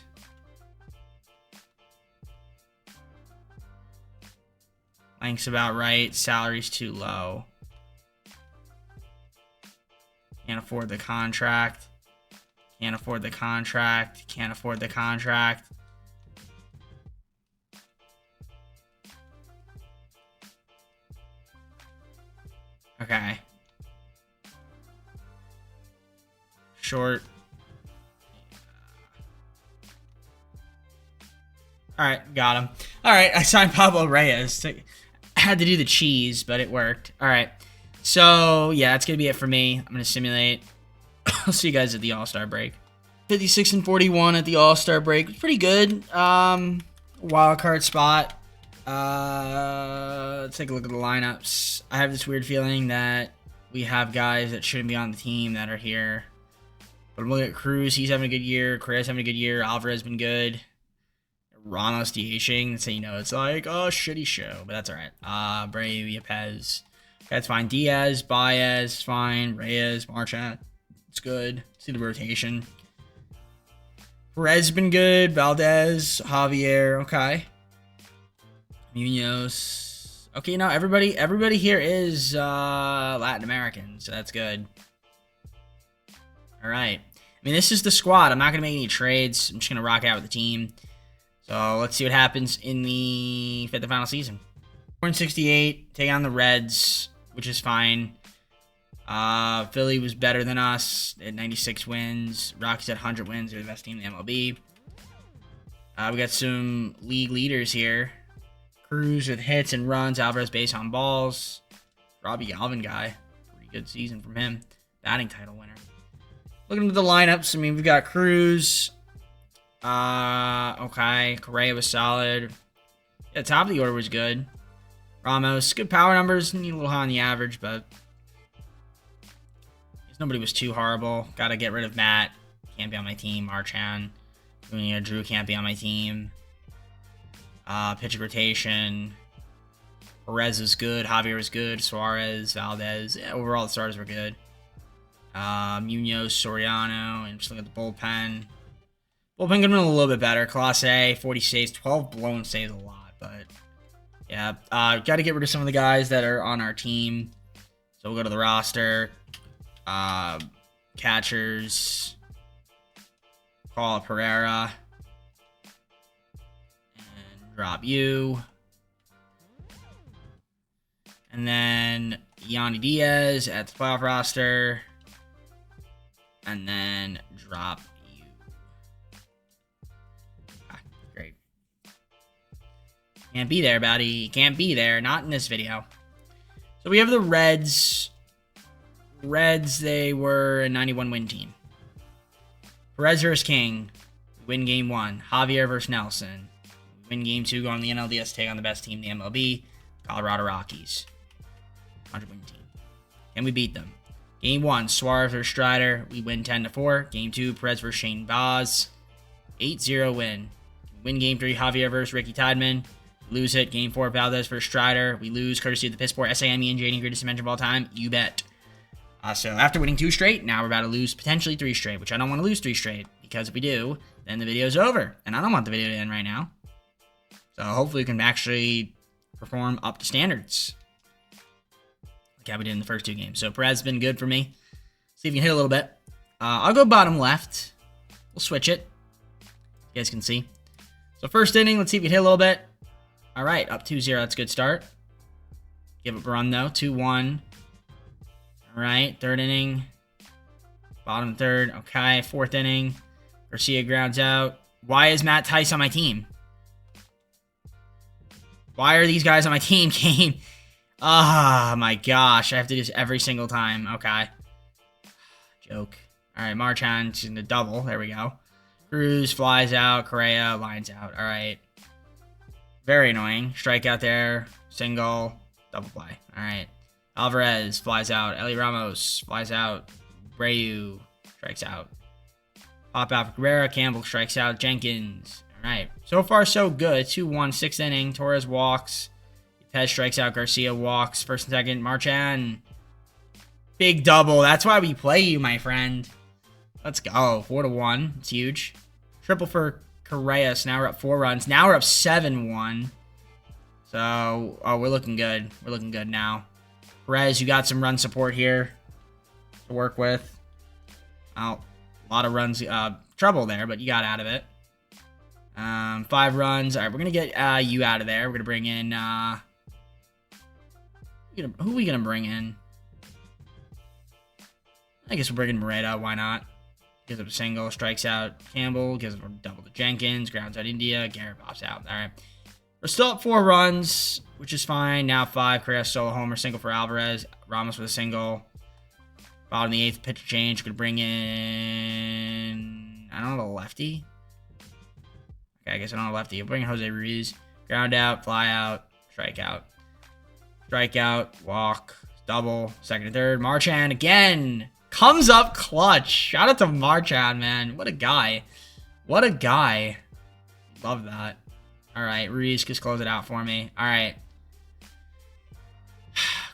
Length's about right. Salary's too low. Can't afford the contract. Can't afford the contract. Can't afford the contract. Okay. Short. Alright, got him. Alright, I signed Pablo Reyes. I had to do the cheese, but it worked. Alright. So, yeah, that's going to be it for me. I'm going to simulate. I'll see you guys at the All-Star break. 56 and 41 at the All-Star break. It's pretty good. Wild card spot. Let's take a look at the lineups. I have this weird feeling that we have guys that shouldn't be on the team that are here. But I'm looking at Cruz. He's having a good year. Correa's having a good year. Alvarez been good. Ramos DHing. So, you know, it's like, oh, shitty show. But that's all right. Brave, Yepes. That's fine. Diaz, Baez, fine. Reyes, Marchand. It's good. See the rotation. Perez been good. Valdez, Javier. Okay. Munoz. Okay, you know, everybody here is Latin American, so that's good. All right. I mean, this is the squad. I'm not going to make any trades. I'm just going to rock out with the team. So let's see what happens in the fifth and final season. 468, take on the Reds, which is fine. Philly was better than us at 96 wins. Rockies at 100 wins. They're the best team in the MLB. We got some league leaders here. Cruz with hits and runs. Alvarez base on balls. Robbie Galvin guy. Pretty good season from him. Batting title winner. Looking at the lineups, I mean, we've got Cruz. Okay. Correa was solid. Yeah, top of the order was good. Ramos, good power numbers. Need a little high on the average, but nobody was too horrible. Got to get rid of Matt. Can't be on my team. Marchand. Drew can't be on my team. Pitch rotation. Perez was good. Javier was good. Suarez, Valdez. Yeah, overall, the starters were good. Munoz, Soriano, and just look at the bullpen. Bullpen could have been a little bit better. Class A, 40 saves, 12 blown saves, a lot, but yeah. Got to get rid of some of the guys that are on our team. So we'll go to the roster. Catchers. Paul Pereira. And drop you. And then Yandy Diaz at the playoff roster. And then drop you. Great. Can't be there, buddy. Can't be there. Not in this video. So we have the Reds. Reds, they were a 91 win team. Perez versus King. Win game 1. Javier versus Nelson. Win game 2. Go on the NLDS. Take on the best team in the MLB. Colorado Rockies. 100 win team. Can we beat them? Game 1, Suarez versus Strider. We win 10-4. Game 2, Perez versus Shane Baz. 8-0 win. Win game 3, Javier versus Ricky Tideman. Lose it. Game 4, Valdez versus Strider. We lose courtesy of the piss poor SAME and Janie, greatest dimension of all time. You bet. So after winning 2 straight, now we're about to lose potentially 3 straight, which I don't want to lose 3 straight, because if we do, then the video's over. And I don't want the video to end right now. So hopefully we can actually perform up to standards. Like how we did in the first 2 games. So Perez has been good for me. See if you can hit a little bit. I'll go bottom left. We'll switch it. You guys can see. So first inning, let's see if you can hit a little bit. All right, up 2-0. That's a good start. Give up a run, though. 2-1. All right, third inning. Bottom third. Okay, fourth inning. Garcia grounds out. Why is Matt Tice on my team? Why are these guys on my team, Kane? Oh, my gosh. I have to do this every single time. Okay. Joke. All right, Marchand's in the double. There we go. Cruz flies out. Correa lines out. All right. Very annoying. Strikeout there. Single. Double play. All right. Alvarez flies out. Ellie Ramos flies out. Brayu strikes out. Pop out for Guerrero. Campbell strikes out. Jenkins. All right. So far, so good. 2-1, sixth inning. Torres walks. Pez strikes out. Garcia walks. First and second. Marchand. Big double. That's why we play you, my friend. Let's go. 4-1. It's huge. Triple for Correa. So now we're up 4 runs. Now we're up 7-1. So, oh, we're looking good. We're looking good now. Perez, you got some run support here to work with. Oh, a lot of runs. Trouble there, but you got out of it. 5 runs. All right, we're going to get you out of there. We're going to bring in... who are we going to bring in? I guess we're bringing Moreta. Why not? Gives up a single. Strikes out Campbell. Gives up a double to Jenkins. Grounds out India. Garrett pops out. All right. We're still up 4 runs, which is fine. Now 5. Correa solo homer. Single for Alvarez. Ramos with a single. Bottom of the 8th. Pitch change. Could bring in... I don't know, the lefty? Okay, I guess I don't know lefty. We'll bring in Jose Ruiz. Ground out. Fly out. Strikeout. Strikeout. Walk. Double. Second and third. Marchand again. Comes up clutch. Shout out to Marchand, man. What a guy. What a guy. Love that. All right. Ruiz, just close it out for me. All right.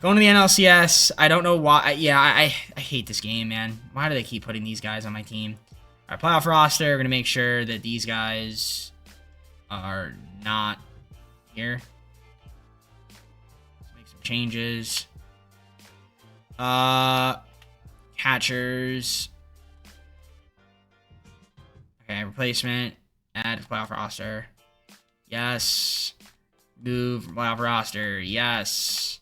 Going to the NLCS. I don't know why. Yeah, I hate this game, man. Why do they keep putting these guys on my team? All right, playoff roster. We're going to make sure that these guys are not here. Let's make some changes. Catchers. Okay, replacement. Add to playoff roster. Yes. Move playoff roster. Yes.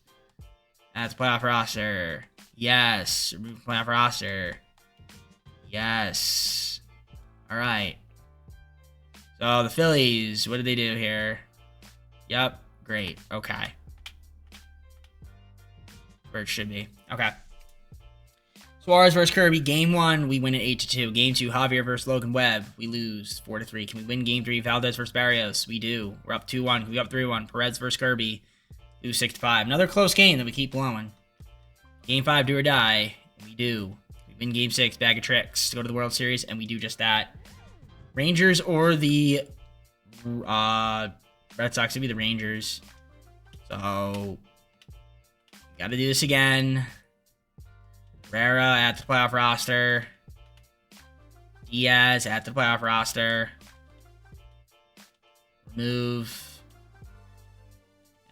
Add to playoff roster. Yes. Remove playoff roster. Yes. All right. So the Phillies, what did they do here? Yep. Great. Okay. Where it should be. Okay. Suarez versus Kirby. Game 1, we win at 8-2. Game 2, Javier versus Logan Webb. We lose 4-3. Can we win Game 3? Valdez versus Barrios. We do. We're up 2-1. We up 3-1. Perez versus Kirby. Lose 6-5. Another close game that we keep blowing. Game 5, do or die. We do. We win Game 6, bag of tricks to go to the World Series, and we do just that. Rangers or the Red Sox. It'd be the Rangers. So, got to do this again. Herrera at the playoff roster. Diaz at the playoff roster. Remove.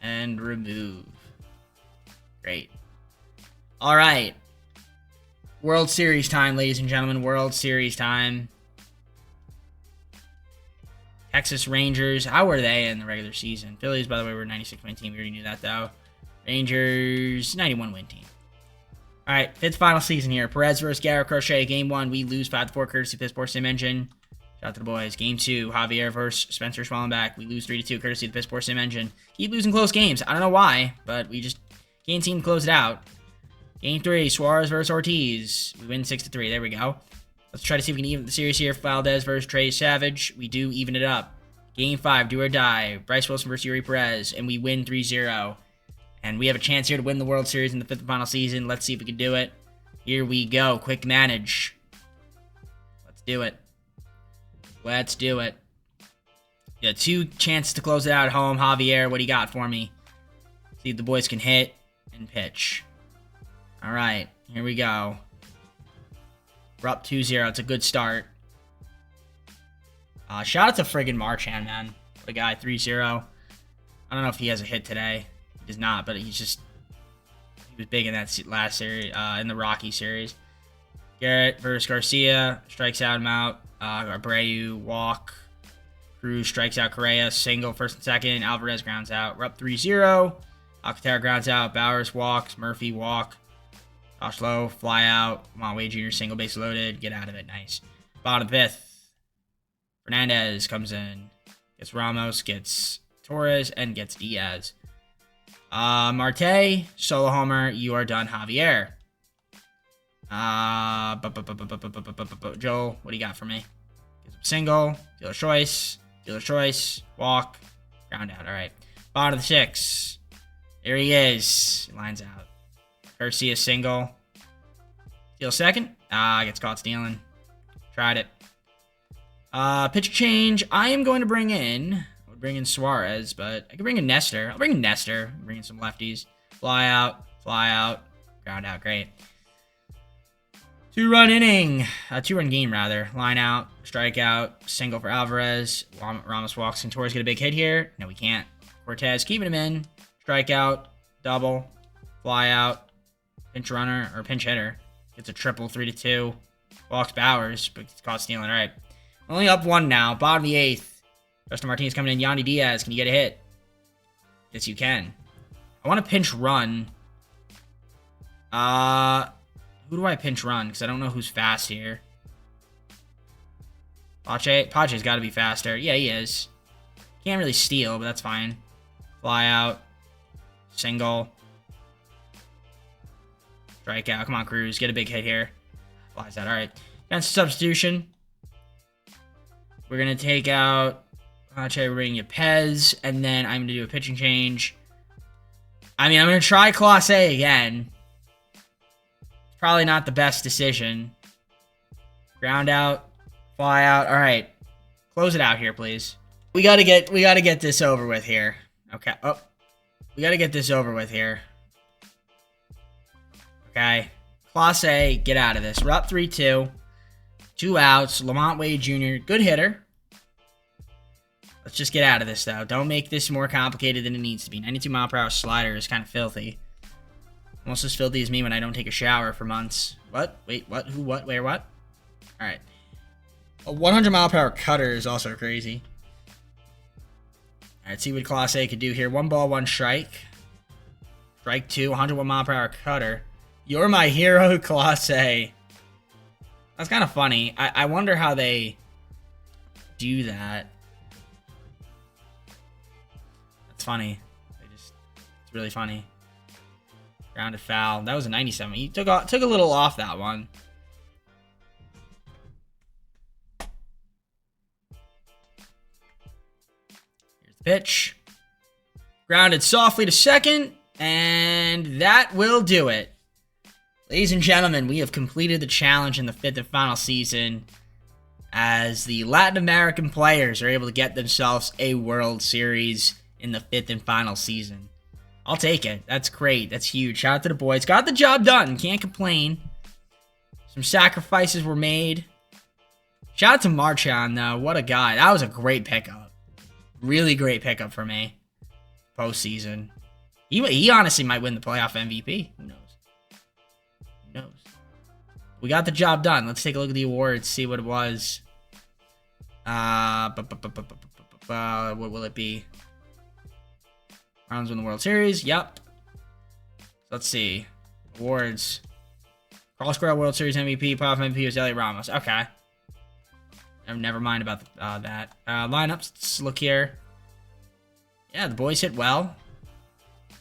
And remove. Great. All right. World Series time, ladies and gentlemen. World Series time. Texas Rangers. How were they in the regular season? Phillies, by the way, were a 96-win team. We already knew that, though. Rangers, 91-win team. All right, 5th final season here. Perez versus Garrett Crochet. Game 1, we lose 5-4 courtesy of the Sports Sim Engine. Shout out to the boys. Game 2, Javier versus Spencer Schwellenbach. We lose 3-2 courtesy of the Sports Sim Engine. Keep losing close games. I don't know why, but we just can't seem to close it out. Game 3, Suarez versus Ortiz. We win 6-3. There we go. Let's try to see if we can even the series here. Valdez versus Trey Savage. We do even it up. Game 5, do or die. Bryce Wilson versus Yuri Perez. And we win 3-0. And we have a chance here to win the World Series in the 5th and final season. Let's see if we can do it. Here we go. Quick manage. Let's do it. Let's do it. Yeah, 2 chances to close it out at home. Javier, what do you got for me? See if the boys can hit and pitch. All right, here we go. We're up 2-0. It's a good start. Shout out to friggin' Marchand, man. What a guy, 3-0. I don't know if he has a hit today. He does not, but he was big in that last series, in the Rocky series. Garrett versus Garcia, strikes out him out. Abreu, walk. Cruz strikes out Correa, single, first and second. Alvarez grounds out. We're up 3-0. Alcantara grounds out. Bowers walks. Murphy walk. Josh Lowe, fly out. Come on, Wade Jr., single base loaded. Get out of it. Nice. Bottom 5th. Fernandez comes in. Gets Ramos, gets Torres, and gets Diaz. Marte, solo homer. You are done, Javier. Joel, what do you got for me? Single, dealer choice, walk, ground out. All right. Bottom of the 6. There he is. He lines out. Garcia single. Steal second. Gets caught stealing. Tried it. Pitch change. I am going to bring in. I would bring in Suarez, but I could bring in Nestor. I'll bring in Nestor. Bring in some lefties. Fly out. Ground out. Great. 2-run inning. 2-run game, rather. Line out. Strikeout. Single for Alvarez. Ramos walks in. Torres get a big hit here. No, we can't. Cortez keeping him in. Strikeout. Double. Fly out. Pinch runner or pinch hitter. Gets a triple 3-2. Walks Bowers, but gets caught stealing. All right. Only up 1 now. Bottom of the 8th. Justin Martinez coming in. Yandy Diaz. Can you get a hit? Yes, you can. I want to pinch run. Who do I pinch run? Because I don't know who's fast here. Pache's got to be faster. Yeah, he is. Can't really steal, but that's fine. Fly out. Single. Strikeout. Come on, Cruz. Get a big hit here. Flies out. All right. Against substitution. We're going to take out Pache. We're bringing you Pez. And then I'm going to do a pitching change. I mean, I'm going to try Class A again. Probably not the best decision. Ground out, fly out. All right, close it out here, please. We gotta get this over with here. Okay. Oh, we gotta get this over with here. Okay. Class A, get out of this. We're up 3-2. 2 outs. Lamont Wade Jr., good hitter. Let's just get out of this, though. Don't make this more complicated than it needs to be. 92-mile-per-hour slider is kind of filthy. Almost as filthy as me when I don't take a shower for months. What? Wait, what? Who, what? Where, what? Alright. A 100-mile-per-hour cutter is also crazy. Alright, see what Class A could do here. 1 ball, 1 strike. Strike 2, 101-mile-per-hour cutter. You're my hero, Class A. That's kind of funny. I wonder how they do that. That's funny. It's really funny. Grounded foul. That was a 97. He took a little off that one. Here's the pitch. Grounded softly to second, and that will do it. Ladies and gentlemen, we have completed the challenge in the 5th and final season as the Latin American players are able to get themselves a World Series in the 5th and final season. I'll take it. That's great. That's huge. Shout out to the boys. Got the job done. Can't complain. Some sacrifices were made. Shout out to Marchand, though. What a guy. That was a great pickup. Really great pickup for me. Postseason. He honestly might win the playoff MVP. Who knows? Who knows? We got the job done. Let's take a look at the awards. See what it was. What will it be? Browns win the World Series. Yep. Let's see. Awards. Carl Square World Series MVP. Playoff MVP was Elliot Ramos. Okay. Never mind about that. Lineups. Let's look here. Yeah, the boys hit well.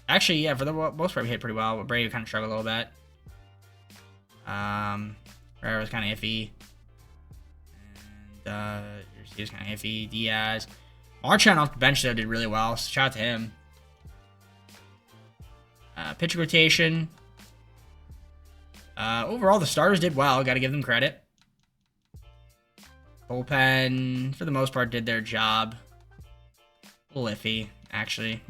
Actually, yeah, for the most part, we hit pretty well. But Brady kind of struggled a little bit. Herrera was kind of iffy. And he was kind of iffy. Diaz. Marchand off the bench, though, did really well. So shout out to him. Pitch rotation. Overall, the starters did well. Got to give them credit. Bullpen, for the most part, did their job. A little iffy, actually.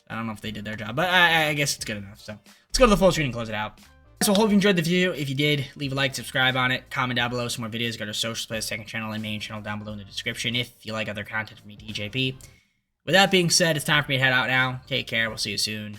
I don't know if they did their job, but I guess it's good enough. So let's go to the full screen and close it out. So I hope you enjoyed the video. If you did, leave a like, subscribe on it, comment down below some more videos. Go to socials, play the second channel and main channel down below in the description if you like other content from me, DJP. With that being said, it's time for me to head out now. Take care. We'll see you soon.